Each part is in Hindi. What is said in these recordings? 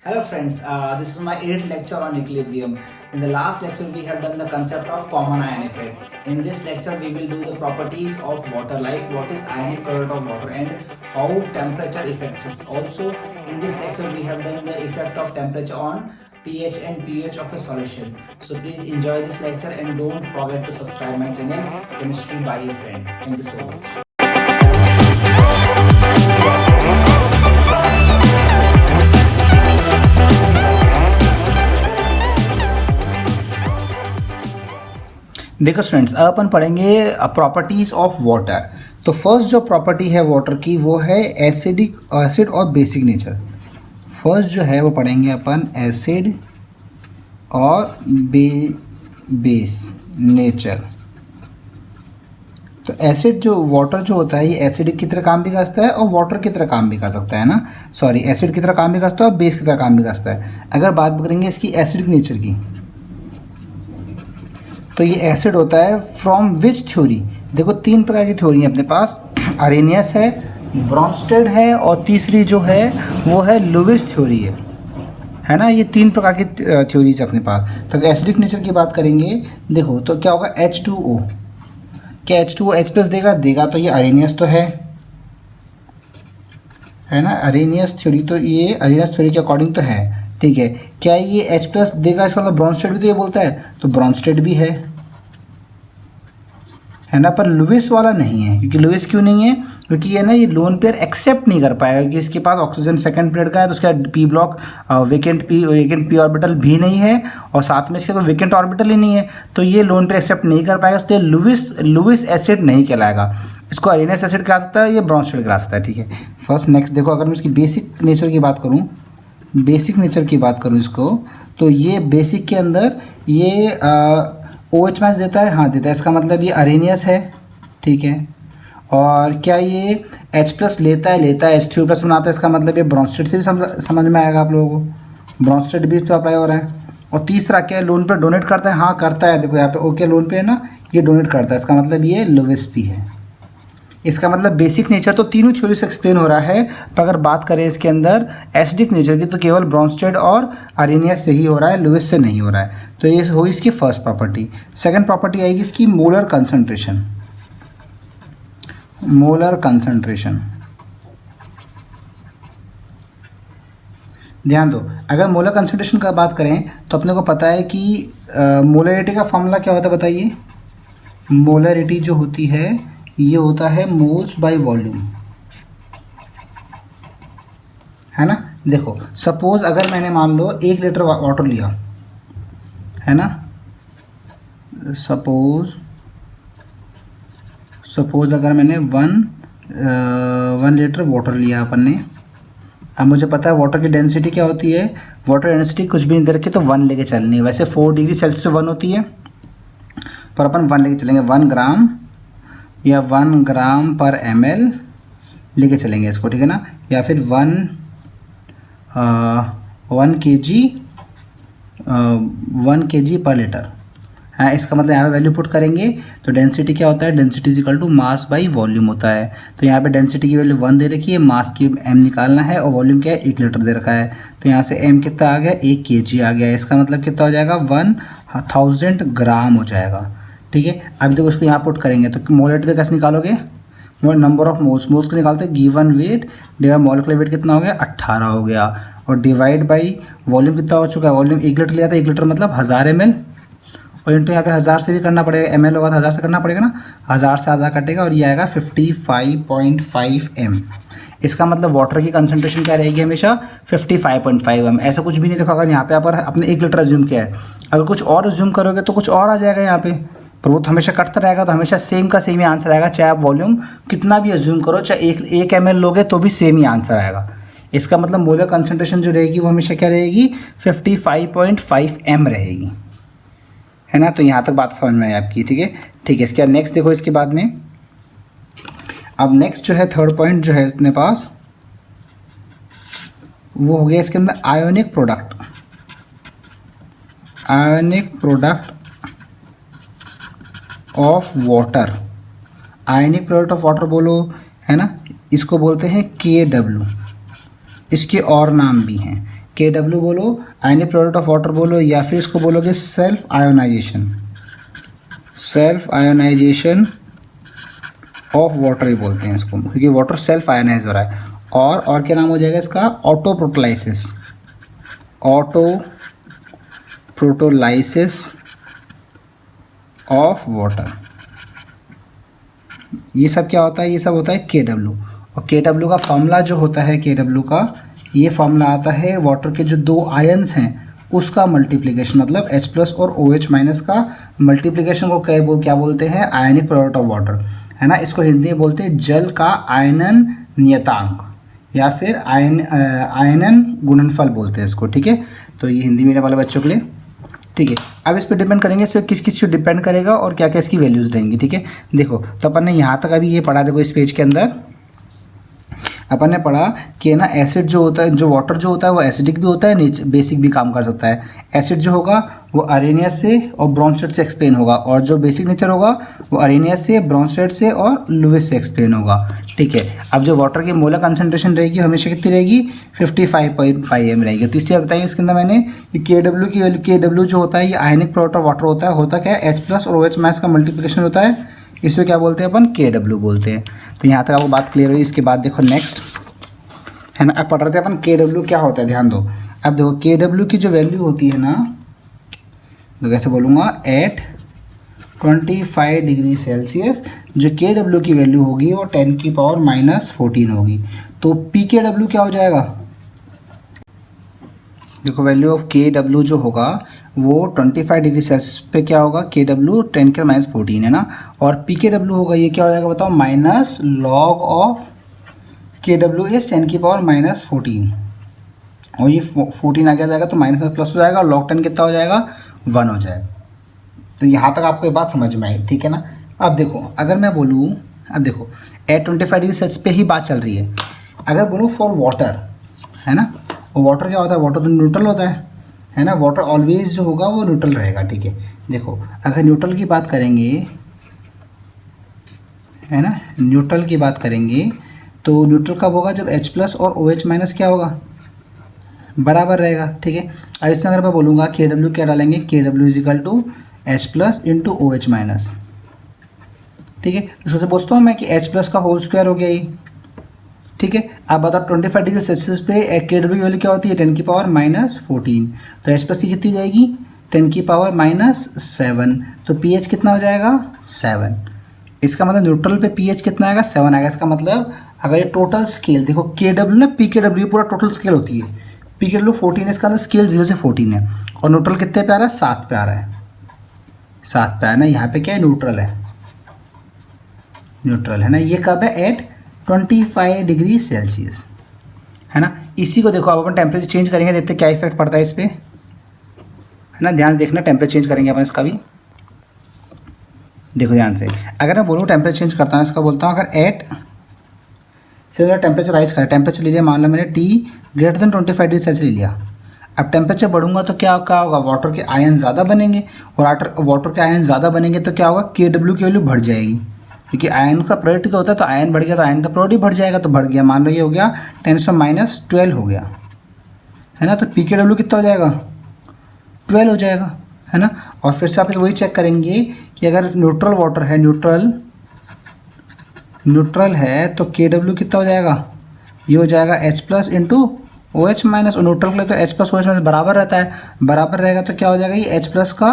Hello friends, this is my 8th lecture on equilibrium. In the last lecture we have done the concept of common ion effect. In this lecture we will do the properties of water, like what is ionic product of water and how temperature affects it. Also in this lecture we have done the effect of temperature on pH and pH of a solution. So please enjoy this lecture and don't forget to subscribe my channel Chemistry by a Friend. Thank you so much. देखो स्टूडेंट्स, अब अपन पढ़ेंगे प्रॉपर्टीज ऑफ वाटर। तो फर्स्ट जो प्रॉपर्टी है वाटर की वो है एसिड और बेसिक नेचर। फर्स्ट जो है वो पढ़ेंगे अपन एसिड और बेस नेचर। तो एसिड जो वाटर जो होता है ये एसिड की तरह काम भी कर सकता है और वाटर की तरह काम भी कर सकता है ना, सॉरी एसिड की तरह काम भी कर सकता है और बेस की तरह काम भी कर सकता है। अगर बात करेंगे इसकी एसिडिक नेचर की, तो ये एसिड होता है फ्रॉम विच थ्योरी। देखो तीन प्रकार की थ्योरी है अपने पास, अरेनियस है, ब्रॉन्स्टेड है और तीसरी जो है वो है लुईस थ्योरी है ना। ये तीन प्रकार की थ्योरीज है अपने पास। तो एसिडिक नेचर की बात करेंगे, देखो तो क्या होगा H2O, क्या H2O H+ देगा तो ये अरेनियस तो है ना, अरेनियस थ्योरी, तो ये अरेनियस थ्योरी के अकॉर्डिंग तो है, ठीक है। क्या ये H+ देगा, इसका मतलब ब्रॉन्स्टेड भी तो ये बोलता है, तो ब्रॉन्स्टेड भी है ना, पर लुईस वाला नहीं है। क्योंकि लुईस क्यों नहीं है, क्योंकि ये ना ये लोन पेयर एक्सेप्ट नहीं कर पाएगा, क्योंकि इसके पास ऑक्सीजन सेकंड पीरियड का है, तो उसका P block vacant P orbital भी नहीं है और साथ में इसका कोई वेकेंट ऑर्बिटल ही नहीं है, तो ये लोन पेयर एक्सेप्ट नहीं कर पाएगा, इसलिए लुईस एसिड नहीं कहलाएगा। इसको अरेनियस एसिड कहा सकता है, ये ब्रॉन्स्टेड कहा सकता है, ठीक है। फर्स्ट नेक्स्ट देखो, अगर मैं इसकी बेसिक नेचर की बात करूँ, इसको, तो ये बेसिक के अंदर ये OH- देता है, हाँ देता है, इसका मतलब ये अरेनियस है, ठीक है। और क्या ये H+ लेता है H3O+ बनाता है, इसका मतलब ये ब्रॉन्स्टेड से भी समझ में आएगा आप लोगों को, ब्रॉन्स्टेड भी इस पर अप्लाई हो रहा है। और तीसरा क्या है, लोन पे डोनेट करता है, हाँ करता है, देखो यहाँ पे ओके लोन पे है ना, ये डोनेट करता है, इसका मतलब ये लुईस भी है। इसका मतलब बेसिक नेचर तो तीनों थ्योरी से एक्सप्लेन हो रहा है, पर अगर बात करें इसके अंदर एसिडिक नेचर की तो केवल ब्रॉन्स्टेड और अरेनियस से ही हो रहा है, लुईस से नहीं हो रहा है। तो ये हो इसकी फर्स्ट प्रॉपर्टी। सेकंड प्रॉपर्टी आएगी इसकी मोलर कंसंट्रेशन। ध्यान दो, अगर मोलर कंसंट्रेशन का बात करें तो अपने को पता है कि मोलरिटी का फॉर्मूला क्या होता है, बताइए। मोलरिटी जो होती है ये होता है मोल्स बाय वॉल्यूम, है ना। देखो सपोज अगर मैंने मान लो 1 लीटर वाटर लिया, है ना, सपोज अगर मैंने 1 लीटर वाटर लिया अपन ने। अब मुझे पता है वाटर की डेंसिटी क्या होती है, वाटर डेंसिटी कुछ भी नहीं दे रखी तो 1 लेके चलनी है। वैसे 4 डिग्री सेल्सियस 1 होती है, पर अपन 1 लेके चलेंगे, 1 ग्राम या 1 ग्राम पर ml लेके चलेंगे इसको, ठीक है ना। या फिर 1 kg पर लीटर, हाँ। इसका मतलब यहाँ पे वैल्यू पुट करेंगे तो डेंसिटी क्या होता है, density is equal to mass by volume होता है। तो यहाँ पे डेंसिटी की वैल्यू 1 दे रखी है, मास की m निकालना है और वॉल्यूम क्या है 1 लीटर दे रखा है। तो यहाँ से m कितना आ गया, 1 kg आ गया। इसका मतलब कितना हो जाएगा, 1000 ग्राम हो जाएगा, ठीक है। अब देखो इसको यहाँ पुट करेंगे तो मोलरिटी कैसे निकालोगे, नंबर ऑफ मोल्स को निकालते हैं, given weight divide molecular weight कितना हो गया, 18 हो गया, और डिवाइड बाई वॉल्यूम कितना हो चुका है, वॉल्यूम 1 लीटर लिया था, 1 लीटर मतलब 1000 ml, और इंटू यहाँ पे 1000 से भी करना पड़ेगा, ml होगा तो 1000 से करना पड़ेगा ना, 1000 से आधा कटेगा और ये आएगा 55.5 m। इसका मतलब वाटर की कंसंट्रेशन क्या रहेगी, हमेशा 55.5 m। ऐसा कुछ भी नहीं, देखो अगर यहाँ पे आप अपने 1 लीटर एज्यूम किया है, अगर कुछ और एज्यूम करोगे तो कुछ और आ जाएगा यहाँ पे, पर वो तो हमेशा कटता रहेगा, तो हमेशा सेम का सेम ही आंसर आएगा, चाहे आप वॉल्यूम कितना भी एज्यूम करो, चाहे 1 ml लोगे तो भी सेम ही आंसर आएगा। इसका मतलब मोलर कंसंट्रेशन जो रहेगी वो हमेशा क्या रहेगी, 55.5 m रहेगी, है ना। तो यहाँ तक बात समझ में आई आपकी, ठीक है। इसके नेक्स्ट देखो, इसके बाद में अब नेक्स्ट जो है थर्ड पॉइंट जो है अपने पास वो हो गया इसके अंदर ionic product of water. Ionic product of water बोलो, है ना, इसको बोलते हैं KW। इसके और नाम भी हैं, के डब्ल्यू बोलो, आयनिक प्रोडक्ट ऑफ वाटर बोलो, या फिर इसको बोलोगे self ionisation, self ionisation of water ही बोलते हैं इसको, क्योंकि वाटर सेल्फ आयोनाइज हो रहा है। और क्या नाम हो जाएगा इसका, ऑटो प्रोटोलाइसिस, ऑटो प्रोटोलाइसिस ऑफ वाटर। ये सब क्या होता है, ये सब होता है के डब्ल्यू। और के डब्ल्यू का फॉर्मूला जो होता है, के डब्ल्यू का ये फॉर्मूला आता है वाटर के जो दो आयन्स हैं उसका मल्टीप्लिकेशन, मतलब H प्लस और OH माइनस का मल्टीप्लिकेशन को क्या बोलते हैं, आयनिक प्रोडक्ट ऑफ वाटर, है ना। इसको हिंदी में बोलते हैं जल का आयनन नियतांक, या फिर आयनन गुणनफल बोलते हैं इसको, ठीक है। तो ये हिंदी मीडियम वाले बच्चों के लिए, ठीक है। अब इस पर डिपेंड करेंगे, इससे किस किस चीज़ डिपेंड करेगा और क्या क्या इसकी वैल्यूज़ रहेंगी, ठीक है। देखो, तो अपन ने यहाँ तक अभी ये पढ़ा, देखो इस पेज के अंदर अपन ने पढ़ा कि ना एसिड जो होता है, जो वाटर जो होता है वो एसिडिक भी होता है, बेसिक भी काम कर सकता है। एसिड जो होगा वो अरेनियस से और ब्रोंस्टेड से एक्सप्लेन होगा, और जो बेसिक नेचर होगा वो अरेनियस से, ब्रोंस्टेड से और लुइस से एक्सप्लेन होगा, ठीक है। अब जो वाटर की मोलर कंसंट्रेशन रहेगी हमेशा कितनी रहेगी, 55.5 m रहेगी। तो इसलिए बताइए इसके अंदर मैंने कि के डब्ल्यू की वैल्यू, के डब्ल्यू जो होता है ये आयनिक प्रोडक्ट ऑफ वाटर होता क्या है, H प्लस और OH माइनस का मल्टीप्लिकेशन होता है, इसे क्या बोलते हैं अपन, के डब्ल्यू बोलते हैं। तो यहाँ तक आपको बात क्लियर हुई। इसके बाद देखो नेक्स्ट, है ना, अब पढ़ रहे थे अपन के डब्ल्यू क्या होता है, ध्यान दो। अब देखो के डब्ल्यू की जो वैल्यू होती है ना, तो कैसे बोलूँगा, एट 25 डिग्री सेल्सियस जो के डब्ल्यू की वैल्यू होगी वो 10⁻⁻14 होगी। तो पी के डब्ल्यू क्या हो जाएगा, देखो वैल्यू ऑफ के डब्ल्यू जो होगा वो 25 डिग्री सेल्सियस पे क्या होगा, के डब्ल्यू 10⁻14 है ना, और पी के डब्ल्यू होगा ये क्या हो जाएगा बताओ, माइनस लॉग ऑफ के डब्ल्यू इज 10⁻14, और ये 14 आगे आ जाएगा तो माइनस प्लस हो जाएगा, और लॉग 10 कितना हो जाएगा, 1 हो जाएगा। तो यहाँ तक आपको ये बात समझ में आई, ठीक है ना। अब देखो अगर मैं बोलूँ, अब देखो एट 25 डिग्री सेल्सियस पे ही बात चल रही है, अगर बोलूँ फॉर वाटर, है ना, और वाटर क्या होता है, वाटर तो न्यूट्रल होता है ना, वाटर ऑलवेज जो होगा वो न्यूट्रल रहेगा, ठीक है। देखो अगर न्यूट्रल की बात करेंगे, है ना, न्यूट्रल की बात करेंगे तो न्यूट्रल कब होगा, जब H प्लस और OH माइनस क्या होगा, बराबर रहेगा, ठीक है। अब इसमें अगर मैं बोलूँगा के डब्ल्यू क्या डालेंगे, K W is equal to H plus into OH minus, ठीक है। इसको से पूछता हूँ मैं कि H प्लस का होल स्क्वायर हो गया ये, ठीक है। अब बताओ 25 डिग्री सेल्सियस पे के डब्ल्यू की वैल्यू क्या होती है, 10⁻⁻14, तो H प्लस की कितनी जाएगी, 10⁻⁻7, तो pH कितना हो जाएगा, 7। इसका मतलब न्यूट्रल पे pH कितना आएगा, 7 आएगा। इसका मतलब अगर ये टोटल स्केल देखो, के डब्ल्यू ना, पी के डब्ल्यू पूरा टोटल स्केल होती है, पी के डब्ल्यू 14 है, इसका अंदर स्केल 0 से 14 है, और न्यूट्रल कितने पे आ रहा है, 7 पे आ रहा है, 7 पे है ना। यहाँ पे क्या है, न्यूट्रल है, न्यूट्रल है ना। ये कब है, एट 25 डिग्री सेल्सियस, है ना। इसी को देखो अब अपन टेम्परेचर चेंज करेंगे, देखते क्या इफेक्ट पड़ता है इस पर, है ना। ध्यान देखना, टेम्परेचर चेंज करेंगे अपन इसका भी, देखो ध्यान से। अगर मैं बोलूँ टेम्परेचर चेंज करता हूँ, इसका बोलता हूँ अगर एट से टेम्परेचर राइज करें, टेम्परेचर ले लिया, मान लो मैंने T greater than 25 degree Celsius ले लिया। अब टेम्परेचर बढ़ूंगा तो क्या होगा, वाटर के आयन ज़्यादा बनेंगे, और वाटर के आयन ज़्यादा बनेंगे तो क्या होगा, के डब्ल्यू की वैल्यू बढ़ जाएगी, क्योंकि आयन का प्रोडक्ट तो होता है, तो आयन बढ़ गया तो आयन का प्रोडक्ट बढ़ जाएगा, तो बढ़ गया, मान लो ये हो गया 10⁻⁻12 हो गया, है ना। तो पी के डब्ल्यू कितना हो जाएगा, 12 हो जाएगा, है ना। और फिर से आप वही चेक करेंगे कि अगर न्यूट्रल वाटर है, न्यूट्रल है तो के डब्ल्यू कितना हो जाएगा, ये हो जाएगा H plus into OH minus, और न्यूट्रल के लिए तो H प्लस OH माइनस बराबर रहता है, बराबर रहेगा तो क्या हो जाएगा, ये H प्लस का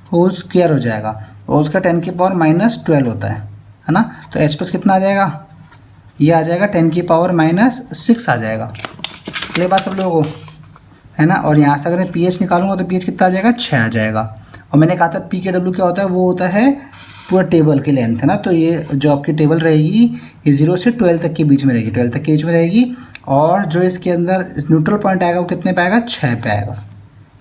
होल स्क्वायर हो जाएगा, और उसका 10⁻⁻12 होता है ना। तो H प्लस कितना आ जाएगा, ये आ जाएगा 10⁻⁻6 आ जाएगा, ये बात सब लोगों को, है ना। और यहाँ से अगर मैं pH निकालूंगा तो pH कितना आ जाएगा, 6 आ जाएगा। और मैंने कहा था पी के डब्ल्यू क्या होता है, वो होता है पूरा टेबल की लेंथ, है ना। तो ये जो आपकी टेबल रहेगी ये 0 से 12 तक के बीच में रहेगी, 12 तक के बीच में रहेगी, और जो इसके अंदर न्यूट्रल पॉइंट आएगा वो कितने पे आएगा, 6 पे आएगा,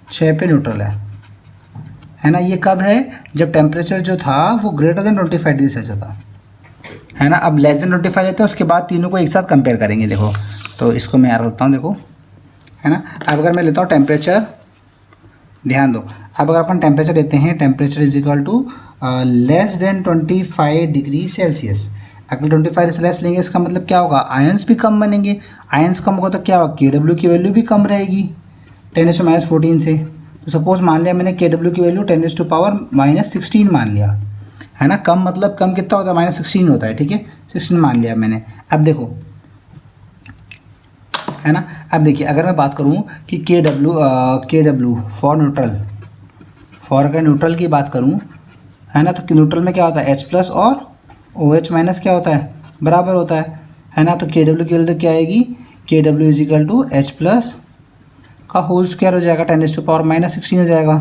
6 पे न्यूट्रल है ना। ये कब है, जब टेम्परेचर जो था वो ग्रेटर देन 25 डिग्री सेल्सियस था, है ना। अब लेस देन 25 लेते हैं, उसके बाद तीनों को एक साथ कंपेयर करेंगे। देखो तो इसको मैं याद रखता हूँ, देखो, है ना। अब अगर मैं लेता हूँ टेम्परेचर, ध्यान दो, अब अगर अपन टेम्परेचर लेते हैं, temperature is equal to less than 25 degree Celsius. अगर 25 से लेस लेंगे इसका मतलब क्या होगा, आयंस भी कम बनेंगे, आयंस कम होगा तो क्या होगा, के डब्ल्यू की वैल्यू भी कम रहेगी, 10⁻14 से। तो सपोज मान लिया मैंने KW की वैल्यू 10⁻−16 मान लिया, है ना। कम मतलब कम कितना होता है, -16 होता है, ठीक है, 16 मान लिया मैंने। अब देखो, है ना, अब देखिए अगर मैं बात करूँ कि KW फॉर न्यूट्रल, फॉर अगर न्यूट्रल की बात करूँ, है ना, तो न्यूट्रल में क्या होता है, H+ और OH- क्या होता है, बराबर होता है ना। तो KW की वैल्यू क्या आएगी, KW = H+ का होल स्क्वायर हो जाएगा, 10⁻−16 हो जाएगा।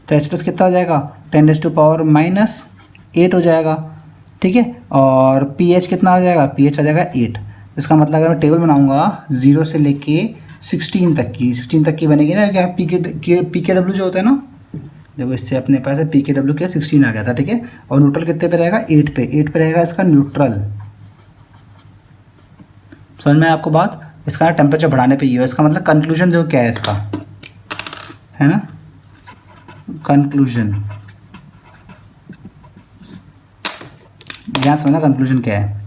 तो H+ कितना हो जाएगा, 10⁻−8 हो जाएगा, ठीक है। और PH कितना हो जाएगा, PH आ जाएगा 8। इसका मतलब अगर मैं टेबल बनाऊंगा 0 से लेके 16 तक की बनेगी ना, क्या PKW जो होता है ना, देखो इससे अपने पास PKW के 16 आ गया था, ठीक है। और न्यूट्रल कितने पे रहेगा, 8 पे रहेगा इसका न्यूट्रल। समझ में आपको बात, इसका टेम्परेचर बढ़ाने पे ये हो, इसका मतलब कंक्लूजन जो क्या है इसका, है ना, कंक्लूजन, ध्यान समझना कंक्लूजन क्या है,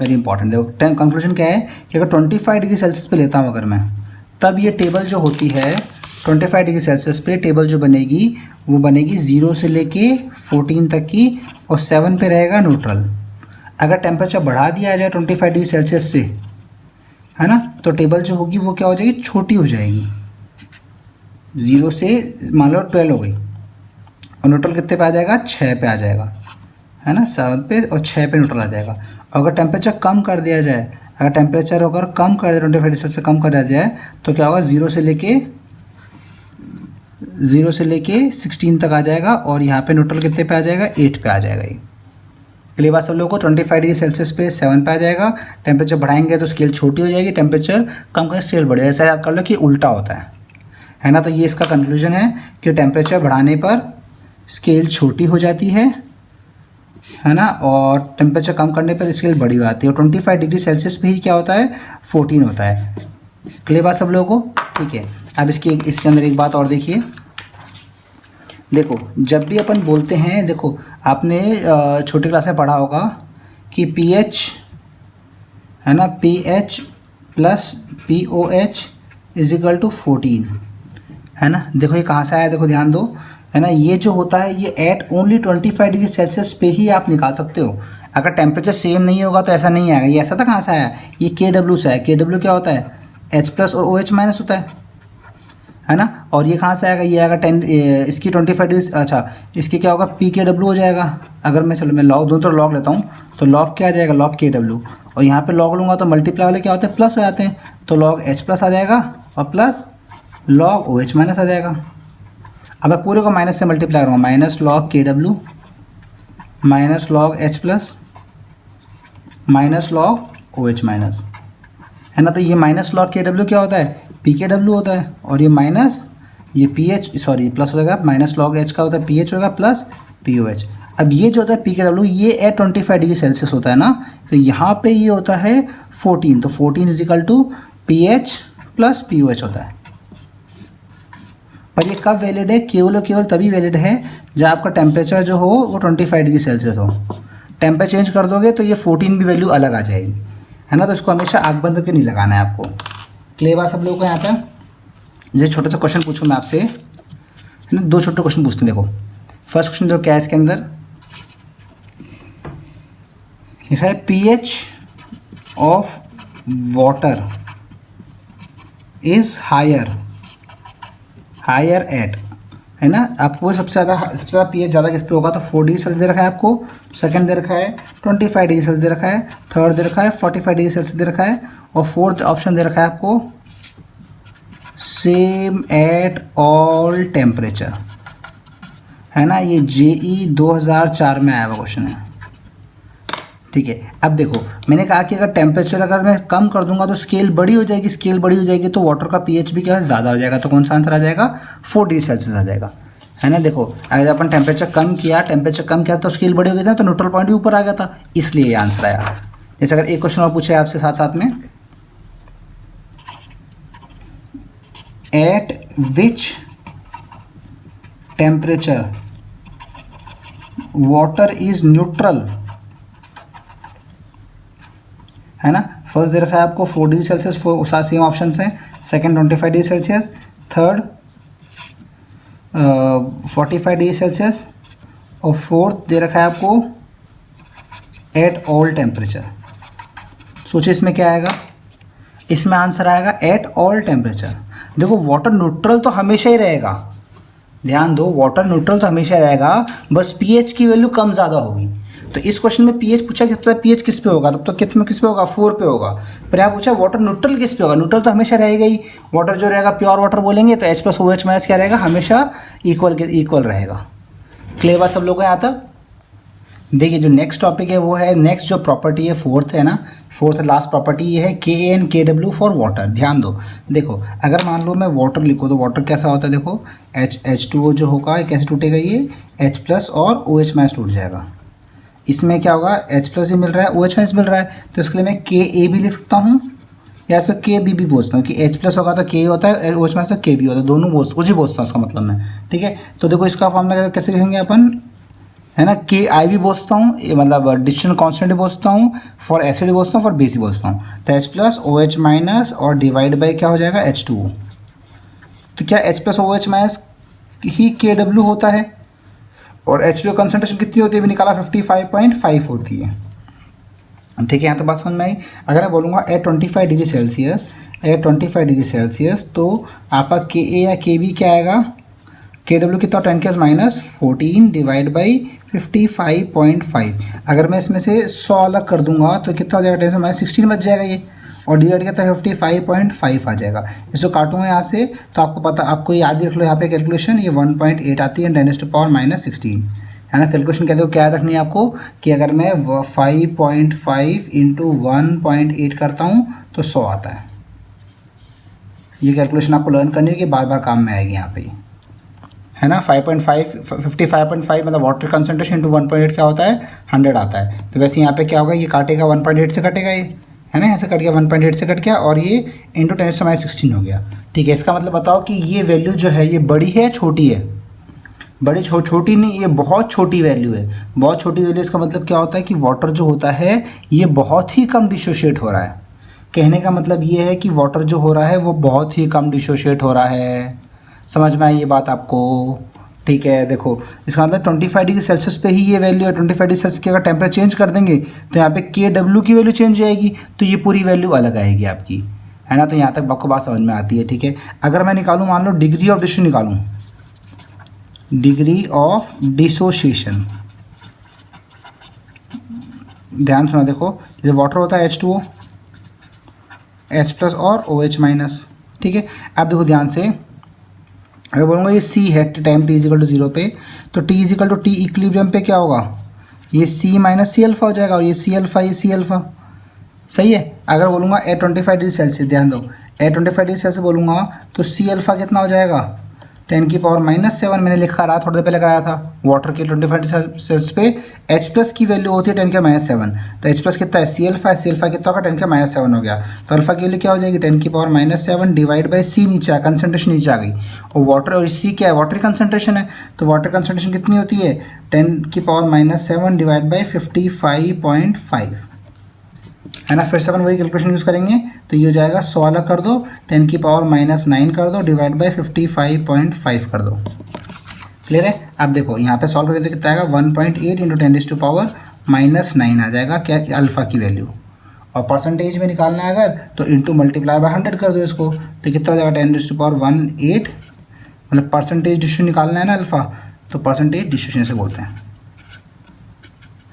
वेरी इंपॉर्टेंट। देखो कंक्लूजन क्या है कि अगर 25 डिग्री सेल्सियस पे लेता हूँ अगर मैं, तब ये टेबल जो होती है 25 डिग्री सेल्सियस पे टेबल जो बनेगी वो बनेगी 0 से लेके 14 तक की, और 7 पे रहेगा न्यूट्रल। अगर टेम्परेचर बढ़ा दिया जाए 25 डिग्री सेल्सियस से, है ना, तो टेबल जो होगी वो क्या हो जाएगी, छोटी हो जाएगी, 0 से मान लो 12 हो गई, और न्यूट्रल कितने पे आ जाएगा, 6 पे आ जाएगा, है ना, 7 पे और 6 पे न्यूट्रल आ जाएगा। अगर टेम्परेचर कम कर दिया जाए, अगर टेम्परेचर अगर कम कर दिया 25 डिग्री से कम कर दिया जाए, तो क्या होगा, 0 से लेके 16 तक आ जाएगा, और यहाँ पे न्यूट्रल कितने पे आ जाएगा, 8 पे आ जाएगा। ये क्लियर बात सब लोगों को, 25 डिग्री सेल्सियस पे 7 पे आ जाएगा। टेम्परेचर बढ़ाएंगे तो स्केल छोटी हो जाएगी, टेम्परेचर कम करें स्केल बढ़ेगा, ऐसा याद कर लो कि उल्टा होता है ना। तो ये इसका कंक्लूजन है कि टेम्परेचर बढ़ाने पर स्केल छोटी हो जाती है ना, और टेम्परेचर कम करने पर स्केल बड़ी हो जाती है। और 25 डिग्री सेल्सियस पे ही क्या होता है, 14 होता है। क्लियर बात सब लोगों को, ठीक है। अब इसके अंदर एक बात और देखिए, देखो जब भी अपन बोलते हैं, देखो आपने छोटी क्लास में पढ़ा होगा कि pH, है ना, pH + POH = 14, है ना। देखो ये कहाँ से आया, देखो ध्यान दो, है ना, ये जो होता है ये एट ओनली 25 डिग्री सेल्सियस पे ही आप निकाल सकते हो। अगर टेम्परेचर सेम नहीं होगा तो ऐसा नहीं आएगा। ये ऐसा था कहाँ से आया, ये KW से आया। KW क्या होता है, H+ और OH- होता है ना। और ये कहाँ से आएगा, ये आएगा 10, इसकी 25 डिग्री, अच्छा इसकी क्या होगा, PKW हो जाएगा। अगर मैं चलो मैं लॉग दोनों तरफ लॉग लेता हूँ, तो लॉग क्या आ जाएगा, लॉग KW, और यहाँ पे लॉग लूँगा तो मल्टीप्लाई वाले क्या होते हैं, प्लस हो जाते हैं, तो लॉग H+ आ जाएगा और प्लस लॉग OH- आ जाएगा। अब मैं पूरे को माइनस से मल्टीप्लाई करूँगा, -log KW -log H+ -log OH-, है ना। तो ये -log KW क्या होता है, PKW होता है, और ये माइनस ये PH, सॉरी प्लस हो जाएगा, -log H का होता है PH होगा प्लस POH। अब ये जो होता है PKW ये एट 25 डिग्री सेल्सियस होता है ना, तो यहाँ पे ये होता है 14, तो 14 = PH + POH होता है। और ये कब वैलिड है, केवल और केवल तभी वैलिड है जब आपका टेम्परेचर जो हो वो 25 डिग्री सेल्सियस हो। टेम्परेचर चेंज कर दोगे तो ये 14 भी वैल्यू अलग आ जाएगी, है ना। तो इसको हमेशा आग बंद करके नहीं लगाना है आपको। क्लियर बात सब लोगों को यहाँ पर। जैसे छोटा सा क्वेश्चन पूछूँ मैं आपसे, है ना, 2 छोटे क्वेश्चन पूछते हैं। देखो फर्स्ट क्वेश्चन जो क्या है, इसके अंदर लिखा है pH of water is higher at, है ना। आपको सबसे ज़्यादा pH ज़्यादा किस पे होगा, तो 4 डिग्री सेल्सियस दे रखा है आपको, सेकंड दे रखा है 25 डिग्री सेल्सियस दे रखा है, थर्ड दे रखा है 45 डिग्री सेल्सियस दे रखा है, और फोर्थ ऑप्शन दे रखा है आपको सेम एट ऑल टेम्परेचर, है ना। ये JE 2004 में आया हुआ क्वेश्चन है, ठीक है। अब देखो मैंने कहा कि अगर टेम्परेचर अगर मैं कम कर दूंगा तो स्केल बड़ी हो जाएगी, स्केल बड़ी हो जाएगी तो वाटर का pH भी क्या है, ज़्यादा हो जाएगा। तो कौन सा आंसर आ जाएगा, 4 डिग्री सेल्सियस आ जाएगा, है ना। देखो अगर अपन टेम्परेचर कम किया तो स्केल बड़ी हो गई था, तो न्यूट्रल पॉइंट भी ऊपर आ गया था, इसलिए ये आंसर आया। जैसे अगर एक क्वेश्चन और पूछे आपसे साथ साथ में, eight which temperature water is neutral, है ना, फर्स्ट दे रखा है आपको 4 डिग्री सेल्सियस, साथ सेम ऑप्शन हैं। Second 25 degree Celsius, third 45 degree Celsius, और फोर्थ दे रखा है आपको एट ऑल टेम्परेचर। सोचिए इसमें क्या आएगा, इसमें आंसर आएगा एट ऑल टेम्परेचर। देखो वाटर न्यूट्रल तो हमेशा ही रहेगा, ध्यान दो, वाटर न्यूट्रल तो हमेशा रहेगा, बस पीएच की वैल्यू कम ज़्यादा होगी। तो इस क्वेश्चन में पीएच पूछा कि पीएच किस पे होगा, तब तो किस पे होगा, 4 पे होगा। पर यहाँ पूछा वाटर न्यूट्रल किस पे होगा, न्यूट्रल तो हमेशा रहेगा ही। वाटर जो रहेगा प्योर वाटर बोलेंगे तो H+OH- क्या रहेगा, हमेशा इक्वल रहेगा। क्लियर बात सब लोगों को यहाँ तक। देखिए जो नेक्स्ट टॉपिक है वो है, नेक्स्ट जो प्रॉपर्टी है फोर्थ है ना, फोर्थ लास्ट प्रॉपर्टी ये है KN KW फॉर वाटर। ध्यान दो, देखो अगर मान लो मैं वाटर लिखो तो वाटर कैसा होता है, देखो H2O जो होगा कैसे टूटेगा, ये H+ और OH- टूट जाएगा। इसमें क्या होगा, H+ भी मिल रहा है, OH- मिल रहा है, तो इसके लिए मैं KA भी लिख सकता हूँ या इसको KB भी बोलता हूँ कि H+ होगा तो K होता है, OH- तो K भी होता है, दोनों कुछ ही बोलता हूँ उसका मतलब मैं। ठीक है, तो देखो इसका फॉर्मूला कैसे लिखेंगे अपन, है ना, KI भी बोलता हूँ, ये मतलब डिस्टिलेशन कांस्टेंट भी बोलता हूँ, फॉर एसिड बोलता हूँ, फॉर बेस बोलता हूँ। तो H+ OH- और डिवाइड बाई क्या हो जाएगा H2O। तो क्या H+ OH- ही KW होता है, और H2O कंसनट्रेशन कितनी होती है, भी निकाला 55.5 होती है। ठीक है, यहाँ तो बात समझ में आई। अगर मैं बोलूँगा एट 25 डिग्री सेल्सियस, तो आपका KA या KB क्या आएगा, KW कितना, 10⁻⁻14 डिवाइड बाई 55.5। अगर मैं इसमें से 100 अलग कर दूंगा तो कितना हो जाएगा, 10⁻16 बच जाएगा ये, और डिवाइड कितना 55.5 आ जाएगा। इसको काटूंगा यहाँ से तो आपको पता, आपको याद ही रख लो यहाँ पे कैलकुलेशन, ये 1.8 आती है 10⁻⁻16, है ना। कैलकुलेशन कहते हो क्या याद रखनी है आपको, कि अगर मैं 5.5 इंटू 1.8 करता हूँ तो 100 आता है। ये कैलकुलेशन आपको लर्न करनी है कि बार बार काम में आएगी यहाँ पे, है ना। 55.5 मतलब वाटर कंसनट्रेशन इंटू 1.8 क्या होता है, 100 आता है। तो वैसे यहाँ पे क्या होगा, ये काटेगा 1.8 से कटेगा ये, है ना, यहाँ से कट गया 1.8 से कट गया, और ये इंटू 10⁻16 हो गया। ठीक है, इसका मतलब बताओ कि ये वैल्यू जो है ये बड़ी है छोटी है, बड़ी छोटी नहीं, ये बहुत छोटी वैल्यू है। बहुत छोटी वैल्यू इसका मतलब क्या होता है कि वाटर जो होता है ये बहुत ही कम डिसोशिएट हो रहा है। कहने का मतलब ये है कि वाटर जो हो रहा है वो बहुत ही कम डिसोशिएट हो रहा है। समझ में आई ये बात आपको। ठीक है, देखो इसका मतलब 25 डिग्री सेल्सियस पे ही ये वैल्यू है। 25 डिग्री सेल्सियस की अगर टेम्परेचर चेंज कर देंगे तो यहाँ पे KW की वैल्यू चेंज हो जाएगी, तो ये पूरी वैल्यू अलग आएगी आपकी, है ना। तो यहाँ तक आपको बात समझ में आती है। ठीक है, अगर मैं निकालूँ, मान लो डिग्री ऑफ डिसोसिएशन निकालूँ, डिग्री ऑफ डिसोसिएशन, ध्यान सुना, देखो जैसे वाटर होता है H2O, H+ और OH-। ठीक है, अब देखो ध्यान से, अगर बोलूँगा ये C है टाइम t = 0 पे, तो t = t इक्विलिब्रियम पे क्या होगा, ये C - C अल्फा हो जाएगा, और ये C अल्फा, ये C अल्फा। सही है। अगर बोलूँगा एट 25 डिग्री सेल्सियस, ध्यान दो, एट 25 डिग्री सेल्सियस बोलूँगा तो C अल्फा कितना हो जाएगा, 10⁻⁻7 मैंने लिखा रहा, थोड़ी देर पहले कराया था। वाटर के 25 डिग्री सेल्सियस पे H+ की वैल्यू होती है 10⁻⁷, तो H+ कितना है, C अल्फा है, C अल्फा कितना होगा, 10⁻⁷ हो गया। तो अल्फा की वैल्यू क्या हो जाएगी, 10⁻⁷ डिवाइड बाई C, नीचे आ, कंसनट्रेशन नीचे आ गई, और वाटर, और C क्या है, वाटर कंसनट्रेशन है, तो वाटर कंसनट्रेशन कितनी होती है, 10⁻⁷ डिवाइड बाई 55.5, है ना। फिर से अपन वही कैलकुलेशन यूज़ करेंगे, तो ये हो जाएगा 100 अलग कर दो, 10⁻⁹ कर दो, डिवाइड बाई 55.5 कर दो। क्लियर है। अब देखो यहाँ पे सॉल्व करें तो कितना आएगा, 1.8 इंटू 10⁻⁻9 आ जाएगा क्या, अल्फ़ा की वैल्यू। और परसेंटेज में निकालना है अगर, तो इंटू मल्टीप्लाई बाय 100 कर दो इसको, तो कितना हो जाएगा 10⁻18, मतलब परसेंटेज डिस्ट्रीब्यूशन निकालना है ना अल्फ़ा, तो परसेंटेज डिस्ट्रीब्यूशन से बोलते हैं,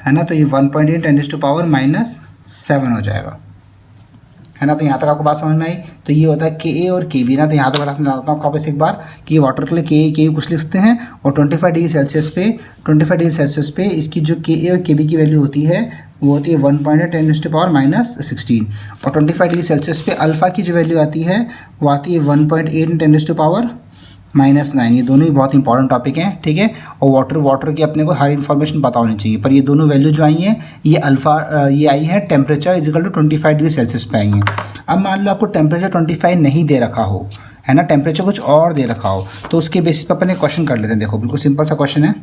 है ना। तो ये 1.8 10⁻⁷ हो जाएगा, है ना। तो यहाँ तक आपको बात समझ में आई। तो ये होता है KA और KB ना। तो यहाँ तक बता समझाता हूँ आपको वापस एक बार कि वाटर के लिए KA कुछ लिखते हैं, और 25 डिग्री सेल्सियस पे इसकी जो KA और KB की वैल्यू होती है वो होती है 1.8 10⁻⁻16, और 25 डिग्री सेल्सियस पे अल्फ़ा की जो वैल्यू आती है वो आती है 1.8 10⁻�9। ये दोनों ही बहुत इंपॉर्टेंट टॉपिक हैं। ठीक है, और वाटर की अपने को हर इन्फॉर्मेशन पता होनी चाहिए, पर ये दोनों वैल्यू जो आई हैं ये अल्फ़ा, ये आई है टेम्परेचर = 25 डिग्री सेल्सियस पे आई हैं। अब मान लो आपको टेम्परेचर 25 नहीं दे रखा हो, है ना, टेम्परेचर कुछ और दे रखा हो, तो उसके बेसिस पर अपन एक क्वेश्चन कर लेते हैं। देखो बिल्कुल सिंपल सा क्वेश्चन है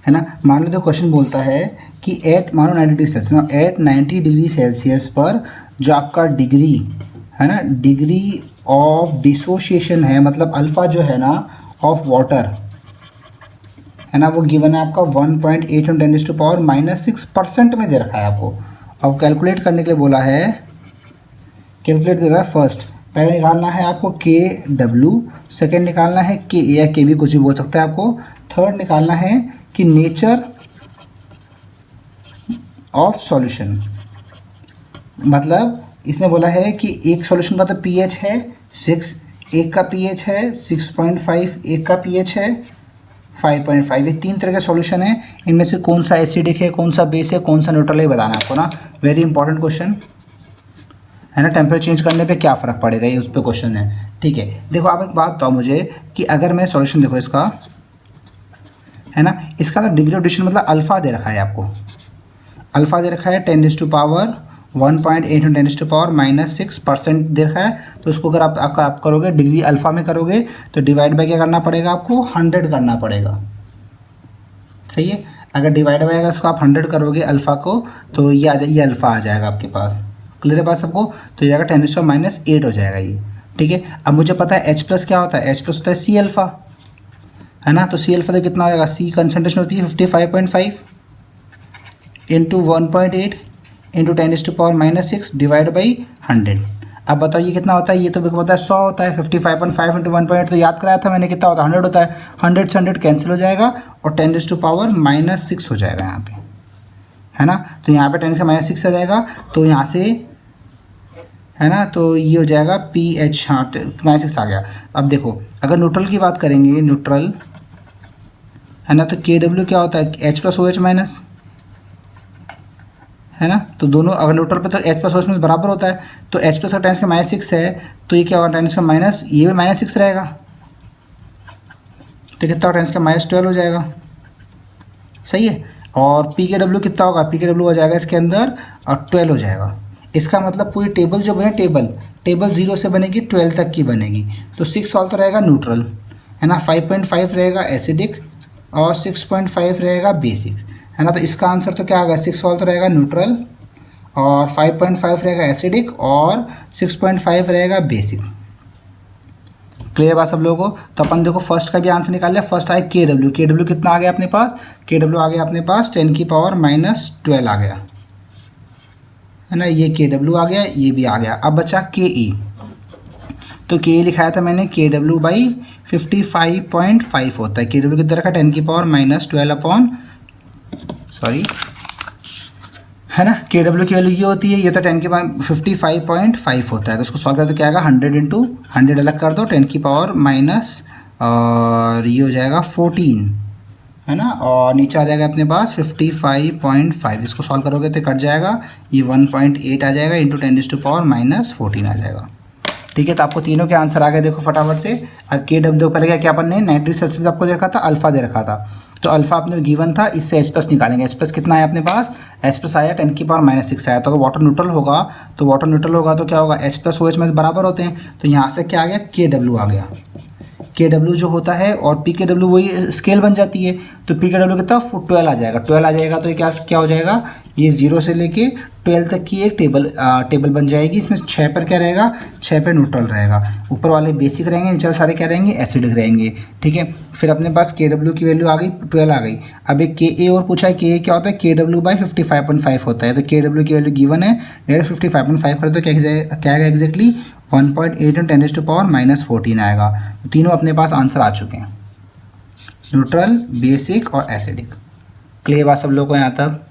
ना। मान लो तो क्वेश्चन बोलता है कि एट मानो 90 डिग्री सेल्सियस ना, एट 90 डिग्री सेल्सियस पर जो आपका डिग्री है ना, डिग्री ऑफ डिसोशिएशन है, मतलब अल्फ़ा जो है ना ऑफ वाटर है ना, वो गिवन है आपका 1.8 × 10⁻⁻6% में दे रखा है आपको। अब कैलकुलेट करने के लिए बोला है, कैलकुलेट दे रहा है फर्स्ट, पहले निकालना है आपको के डब्ल्यू, सेकेंड निकालना है के या के भी कुछ भी बोल सकता है आपको, थर्ड निकालना है कि नेचर ऑफ सॉल्यूशन, मतलब इसने बोला है कि एक सॉल्यूशन का तो पीएच है 6, एक का पीएच है 6.5, एक का पीएच है 5.5, ये 3 तरह के सॉल्यूशन है, इनमें से कौन सा एसिडिक है, कौन सा बेस है, कौन सा न्यूट्रल है बताना आपको ना, वेरी इंपॉर्टेंट क्वेश्चन है ना। टेम्परेचर चेंज करने पे क्या फ़र्क पड़ेगा, ये उस पर क्वेश्चन है, ठीक है। देखो आप एक बात बताओ मुझे कि अगर मैं सॉल्यूशन देखो इसका है ना, इसका तो डिग्री ऑफ डिशन मतलब अल्फ़ा दे रखा है आपको, अल्फ़ा दे रखा है 10⁻1.8 × 10⁻⁻6% दे रखा है, तो उसको अगर आप करोगे डिग्री अल्फ़ा में करोगे तो डिवाइड बाय क्या करना पड़ेगा आपको, 100 करना पड़ेगा, सही है। अगर डिवाइड बाय अगर इसको आप 100 करोगे अल्फ़ा को तो ये अल्फ़ा आ जाएगा आपके पास, क्लियर है बात सबको, तो ये जाएगा 10⁻⁸ हो जाएगा ये, ठीक है। अब मुझे पता है H+ क्या होता है, H+ होता है C अल्फ़ा, है ना, तो C अल्फ़ा तो कितना होगा, C कंसनट्रेशन होती है 55.5 इंटू 1.8 इंटू 10⁻⁻6 डिवाइड बाई 100। अब बताइए कितना होता है, ये तो मेरे को पता है 100 होता है, 55.5 इंटू 1.8 तो याद कराया था मैंने, कितना होता है 100 होता है, 100 से 100 कैंसिल हो जाएगा और 10⁻⁻6 हो जाएगा यहाँ पे, है ना। तो यहाँ पे 10⁻⁻6 आ जाएगा, तो यहाँ से है ना, तो ये हो जाएगा pH, हाँ -6 आ गया। अब देखो अगर न्यूट्रल की बात करेंगे, न्यूट्रल है ना, तो KW क्या होता है, H+OH- है ना, तो दोनों अगर न्यूट्रल पे तो H+OH- बराबर होता है, तो H+ का 10⁻⁶ है तो ये क्या होगा 10⁻, ये भी -6 रहेगा, तो कितना होगा 10⁻12 हो जाएगा, सही है। और PKW कितना होगा, PKW हो जाएगा इसके अंदर और 12 हो जाएगा। इसका मतलब पूरी टेबल जो बने, टेबल 0 से बनेगी 12 तक की बनेगी, तो 6 वाला तो रहेगा न्यूट्रल, है ना, 5.5 रहेगा एसिडिक और 6.5 रहेगा बेसिक, है ना। तो इसका आंसर तो क्या होगा, 6 वाला तो रहेगा न्यूट्रल और 5.5 रहेगा एसिडिक और 6.5 रहेगा बेसिक, क्लियर बात सब लोगों को। तो अपन देखो फर्स्ट का भी आंसर निकाल लिया, फर्स्ट आया KW, KW कितना आ गया अपने पास, KW आ गया अपने पास 10⁻⁻12 आ गया, है ना, ये KW आ गया, ये भी आ गया। अब बचा KE, तो KE लिखाया था मैंने, KW बाई 55.5 होता है, KW कितना रखा 10⁻12 अपॉन सॉरी, है ना, KW की वैल्यू ये होती है, ये तो 10⁻55.5 होता है, तो उसको सॉल्व करें तो क्या आएगा 100 इंटू 100 अलग कर दो 10⁻⁻, और ये हो जाएगा 14, है ना, और नीचे आ जाएगा अपने पास 55.5, इसको सॉल्व करोगे तो कट जाएगा, ये 1.8 आ जाएगा इंटू 10⁻14 आ जाएगा, ठीक है। तो आपको तीनों के आंसर आ गए, देखो फटाफट से। KW पहले क्या अपन ने 90 सेल्सियस आपको दे रखा था, अल्फा दे रखा था, तो अल्फा आपने गिवन था, इससे H+ निकालेंगे, H+ कितना है अपने पास, H+ आया 10⁻⁻6 आया, तो अगर वाटर न्यूट्रल होगा तो क्या होगा, H+OH- बराबर होते हैं, तो यहाँ से क्या आ गया KW आ गया, KW जो होता है और PKW वही स्केल बन जाती है, तो PKW कितना 12 आ जाएगा, 12 आ जाएगा तो ये क्या हो जाएगा, ये 0 से लेके 12 तक की एक टेबल बन जाएगी, इसमें 6 पर क्या रहेगा, 6 पर न्यूट्रल रहेगा, ऊपर वाले बेसिक रहेंगे, नीचे सारे क्या रहेंगे एसिडिक रहेंगे, ठीक है। फिर अपने पास KW की वैल्यू आ गई 12 आ गई। अब एक KA और पूछा है, KA क्या होता है, KW बाई 55.5 होता है, तो KW की वैल्यू गिवन है, डायरेक्ट 55.5 कर तो क्या आएगा एग्जैक्टली 1.8 × 10⁻⁻14 आएगा। तो तीनों अपने पास आंसर आ चुके हैं, न्यूट्रल, बेसिक और एसिडिक, क्लियर बात सब लोगों को यहाँ तक।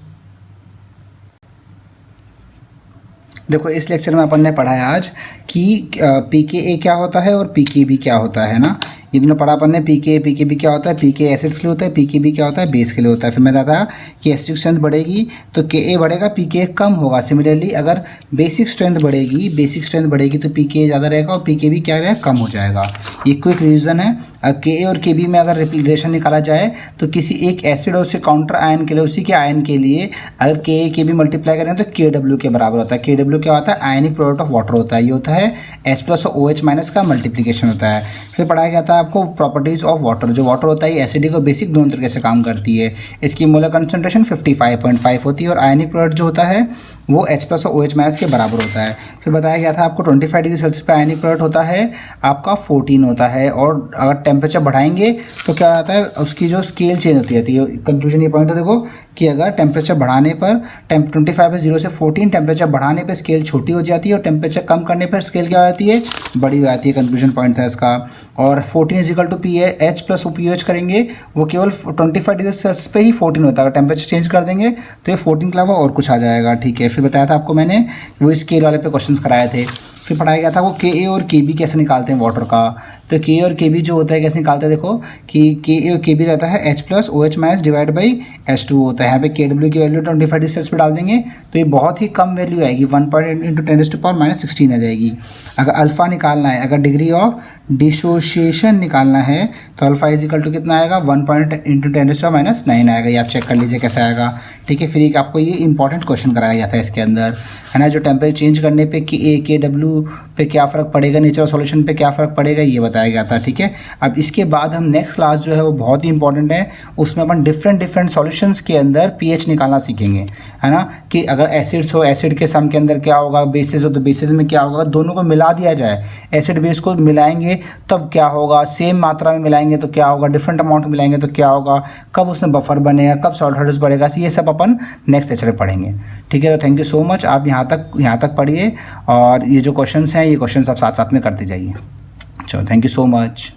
देखो इस लेक्चर में अपन ने पढ़ा है आज कि PKA क्या होता है और PKB क्या होता है ना, ये दोनों पढ़ा अपन ने, PKB क्या होता है, PK एसिड्स के लिए होता है, PKB क्या होता है, बेस के लिए होता है। फिर मैं बताया कि एसिडिक स्ट्रेंथ बढ़ेगी तो Ka बढ़ेगा, PK कम होगा। सिमिलरली अगर बेसिक स्ट्रेंथ बढ़ेगी तो PK ज़्यादा रहेगा और PKB क्या रहेगा, कम हो जाएगा। ये क्विक रिवीजन है। Ka और Kb में अगर रिलेशन निकाला जाए तो किसी एक एसिड और उसके काउंटर आयन के लिए, उसी के आयन के लिए अगर Ka Kb मल्टीप्लाई करें तो KW के बराबर होता है। KW क्या होता है, आयनिक प्रोडक्ट ऑफ वाटर होता है, ये होता है H+ और OH- का मल्टीप्लिकेशन होता है। फिर पढ़ाया गया था है आपको प्रॉपर्टीज़ ऑफ वाटर। जो वाटर होता है एसिडिक और बेसिक दोनों तरीके से काम करती है। इसकी मोलर कंसंट्रेशन 55.5 होती है और आयनिक प्रोडक्ट जो होता है वो H+ और OH- के बराबर होता है। फिर बताया गया था आपको 25 डिग्री सेल्सियस पे आयनिक प्रोडक्ट होता है आपका 14 होता है, और अगर टेम्परेचर बढ़ाएंगे तो क्या होता है उसकी जो स्केल चेंज होती रहती है। कंक्लूजन ये पॉइंट है देखो कि अगर टेम्परेचर बढ़ाने पर 25 है 0 से 14, टेम्परेचर बढ़ाने पर स्केल छोटी हो जाती है और टेम्परेचर कम करने पर स्केल क्या हो जाती है, बड़ी हो जाती है। कंक्लूजन पॉइंट था इसका। और 14 = P है, H+ OPOH करेंगे वो केवल 25 डिग्री सेल्सियस पे ही 14 होता है। अगर टेम्परेचर चेंज कर देंगे तो ये 14 के अलावा और कुछ आ जाएगा। ठीक है, फिर बताया था आपको मैंने वो स्केल वाले पे क्वेश्चंस कराए थे। फिर पढ़ाया गया था वो Ka और Kb कैसे निकालते हैं वाटर का। तो Ka और Kb जो होता है कैसे निकालते हैं, देखो कि Ka और Kb रहता है H+ OH- divide by H2 होता है। यहाँ पे Kw की वैल्यू 25 डिग्री सेल्सियस पे डाल देंगे तो ये बहुत ही कम वैल्यू आएगी, 1.10⁻⁻16 आ जाएगी। अगर अल्फ़ा निकालना है, अगर डिग्री ऑफ डिसोसिएशन निकालना है तो अल्फ़ा = कितना आएगा, 1.10⁻⁹ आएगा। ये आप चेक कर लीजिए कैसा आएगा। ठीक है, फिर एक आपको ये इंपॉर्टेंट क्वेश्चन कराया जाता है इसके अंदर, है ना, जो टेम्परेचर चेंज करने पे Kw पे क्या फ़र्क पड़ेगा, नेचुरल सॉल्यूशन पे क्या फ़र्क पड़ेगा, ये बताया गया था। ठीक है, अब इसके बाद हम नेक्स्ट क्लास जो है वो बहुत ही इंपॉर्टेंट है, उसमें अपन डिफरेंट सॉल्यूशंस के अंदर pH निकालना सीखेंगे, है ना, कि अगर एसिड्स हो एसिड के सम के अंदर क्या होगा, बेसिस हो तो बेसिस में क्या होगा, दोनों को मिला दिया जाए, एसिड बेस को मिलाएंगे तब क्या होगा, सेम मात्रा में मिलाएंगे तो क्या होगा, डिफरेंट अमाउंट मिलाएंगे तो क्या होगा, कब उसमें बफर बनेगा, कब सॉल्ट हाइड्रोस बढ़ेगा, ये सब अपन नेक्स्ट लेक्चर में पढ़ेंगे। ठीक है, तो थैंक यू सो मच। आप यहाँ तक पढ़िए और ये जो क्वेश्चंस हैं ये क्वेश्चंस आप साथ साथ में करते जाइए। चलो, थैंक यू सो मच।